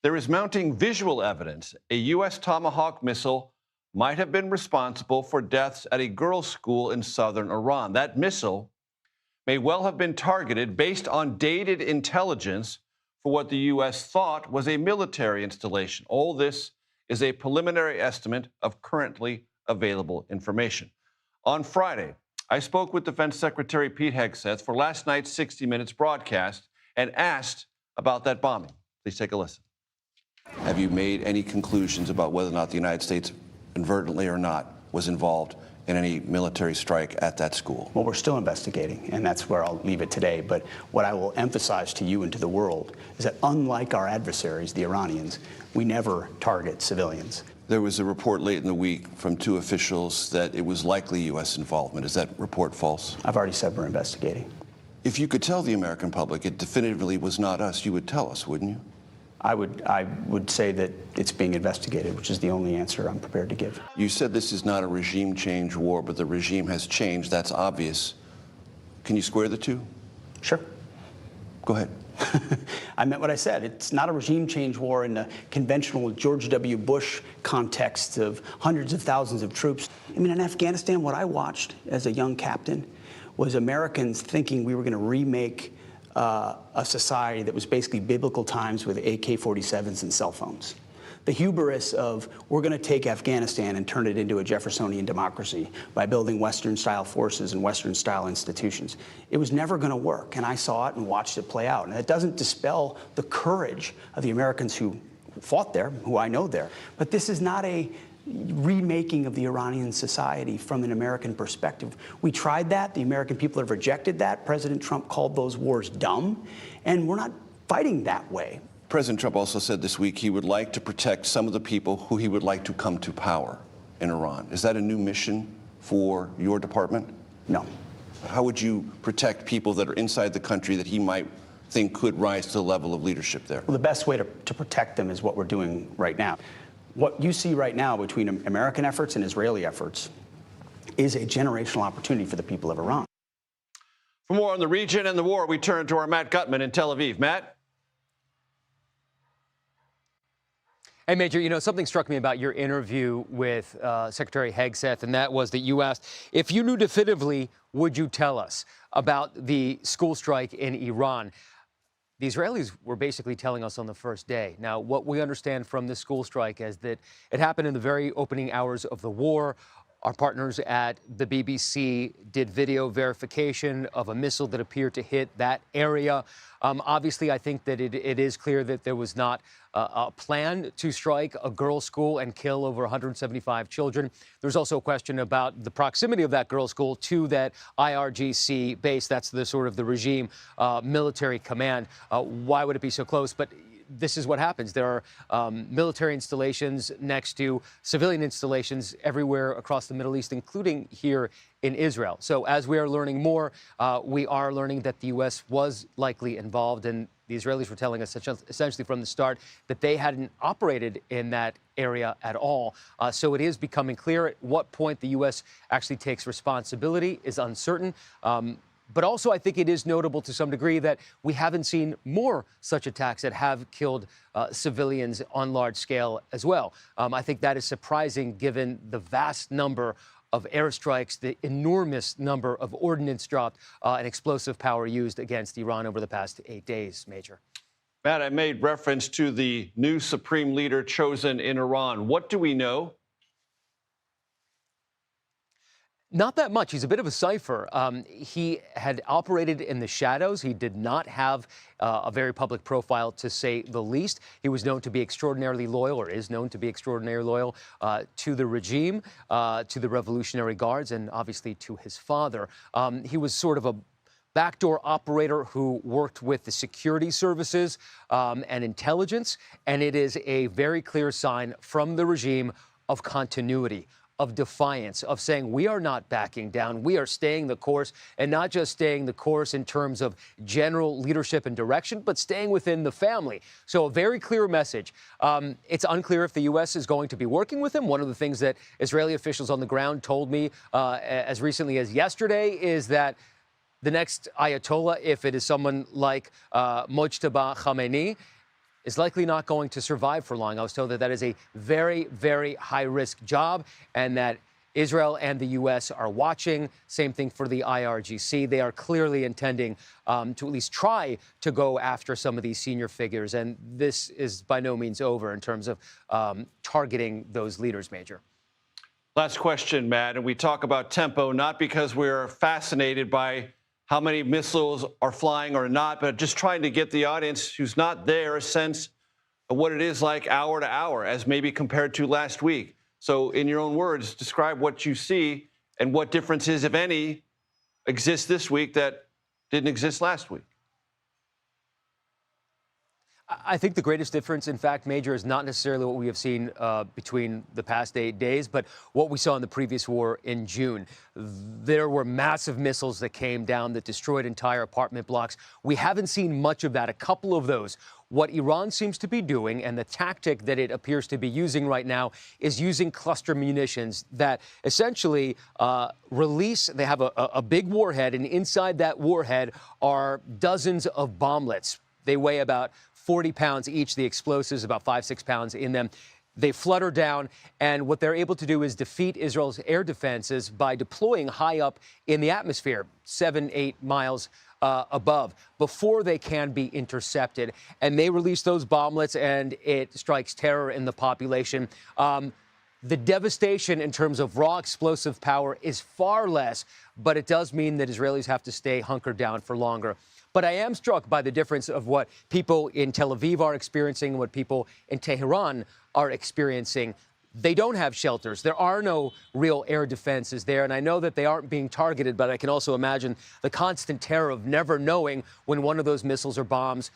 There is mounting visual evidence a U.S. Tomahawk missile might have been responsible for deaths at a girls' school in southern Iran. That missile may well have been targeted based on dated intelligence for what the U.S. thought was a military installation. All this is a preliminary estimate of currently available information. On Friday, I spoke with Defense Secretary Pete Hegseth for last night's 60 Minutes broadcast and asked about that bombing. Please take a listen. Have you made any conclusions about whether or not the United States, inadvertently or not, was involved in any military strike at that school? Well, we're still investigating, and that's where I'll leave it today. But what I will emphasize to you and to the world is that unlike our adversaries, the Iranians, we never target civilians. There was a report late in the week from two officials that it was likely U.S. involvement. Is that report false? I've already said we're investigating. If you could tell the American public it definitively was not us, you would tell us, wouldn't you? I would say that it's being investigated, which is the only answer I'm prepared to give. You said this is not a regime change war, but the regime has changed. That's obvious. Can you square the two? Sure. Go ahead. I meant what I said. It's not a regime change war in the conventional George W. Bush context of hundreds of thousands of troops. I mean, in Afghanistan, what I watched as a young captain was Americans thinking we were going to remake a society that was basically biblical times with AK-47s and cell phones. The hubris of we're going to take Afghanistan and turn it into a Jeffersonian democracy by building Western-style forces and Western-style institutions. It was never going to work, and I saw it and watched it play out. And it doesn't dispel the courage of the Americans who fought there, who I know there. But this is not a remaking of the Iranian society from an American perspective. We tried that. The American people have rejected that. President Trump called those wars dumb, and we're not fighting that way. President Trump also said this week he would like to protect some of the people who he would like to come to power in Iran. Is that a new mission for your department? No. How would you protect people that are inside the country that he might think could rise to the level of leadership there? Well, the best way to protect them is what we're doing right now. What you see right now between American efforts and Israeli efforts is a generational opportunity for the people of Iran. For more on the region and the war, we turn to our Matt Gutman in Tel Aviv. Matt? Hey, Major, you know, something struck me about your interview with Secretary Hegseth, and that was that you asked, if you knew definitively, would you tell us about the school strike in Iran? The Israelis were basically telling us on the first day. Now, what we understand from this school strike is that it happened in the very opening hours of the war. Our partners at the BBC did video verification of a missile that appeared to hit that area. Obviously, I think that it is clear that there was not a plan to strike a girls' school and kill over 175 children. There's also a question about the proximity of that girls' school to that IRGC base. That's the sort of the regime military command. Why would it be so close? But this is what happens. There are military installations next to civilian installations everywhere across the Middle East, including here in Israel. So as we are learning more, we are learning that the U.S. was likely involved, and the Israelis were telling us essentially from the start that they hadn't operated in that area at all. So it is becoming clear at what point the U.S. actually takes responsibility is uncertain. But also, I think it is notable to some degree that we haven't seen more such attacks that have killed civilians on large scale as well. I think that is surprising given the vast number of airstrikes, the enormous number of ordnance dropped, and explosive power used against Iran over the past 8 days, Major. Matt, I made reference to the new supreme leader chosen in Iran. What do we know? Not that much. He's a bit of a cipher. He had operated in the shadows. He did not have a very public profile, to say the least. He was known to be extraordinarily loyal, or is known to be extraordinarily loyal, to the regime, to the Revolutionary Guards, and obviously to his father. He was sort of a backdoor operator who worked with the security services and intelligence, and it is a very clear sign from the regime of continuity, of defiance, of saying we are not backing down, we are staying the course, and not just staying the course in terms of general leadership and direction, but staying within the family. So a very clear message. It's unclear if the U.S. is going to be working with him. One of the things that Israeli officials on the ground told me as recently as yesterday is that the next Ayatollah, if it is someone like Mojtaba Khamenei, is likely not going to survive for long. I was told that that is a very, very high-risk job and that Israel and the U.S. are watching. Same thing for the IRGC. They are clearly intending to at least try to go after some of these senior figures. And this is by no means over in terms of targeting those leaders, Major. Last question, Matt. And we talk about tempo, not because we're fascinated by how many missiles are flying or not, but just trying to get the audience who's not there a sense of what it is like hour to hour, as maybe compared to last week. So in your own words, describe what you see and what differences, if any, exist this week that didn't exist last week. I think the greatest difference, in fact, Major, is not necessarily what we have seen between the past 8 days, but what we saw in the previous war in June. There were massive missiles that came down that destroyed entire apartment blocks. We haven't seen much of that, a couple of those. What Iran seems to be doing, and the tactic that it appears to be using right now, is using cluster munitions that essentially release. They have a big warhead, and inside that warhead are dozens of bomblets. They weigh about 40 pounds each, the explosives, about 5-6 pounds in them. They flutter down, and what they're able to do is defeat Israel's air defenses by deploying high up in the atmosphere, 7-8 miles above, before they can be intercepted. And they release those bomblets, and it strikes terror in the population. The devastation in terms of raw explosive power is far less, but it does mean that Israelis have to stay hunkered down for longer. But I am struck by the difference of what people in Tel Aviv are experiencing and what people in Tehran are experiencing. They don't have shelters. There are no real air defenses there. And I know that they aren't being targeted, but I can also imagine the constant terror of never knowing when one of those missiles or bombs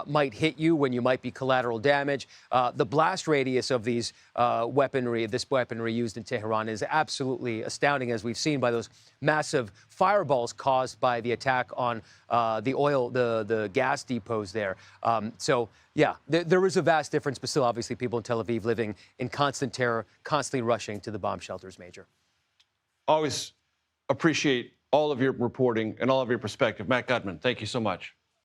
might hit you, when you might be collateral damage. The blast radius of these this weaponry used in Tehran is absolutely astounding, as we've seen by those massive fireballs caused by the attack on the gas depots there. Yeah, there is a vast difference, but still, obviously, people in Tel Aviv living in constant terror, constantly rushing to the bomb shelters, Major. Always appreciate all of your reporting and all of your perspective. Matt Gutman, thank you so much.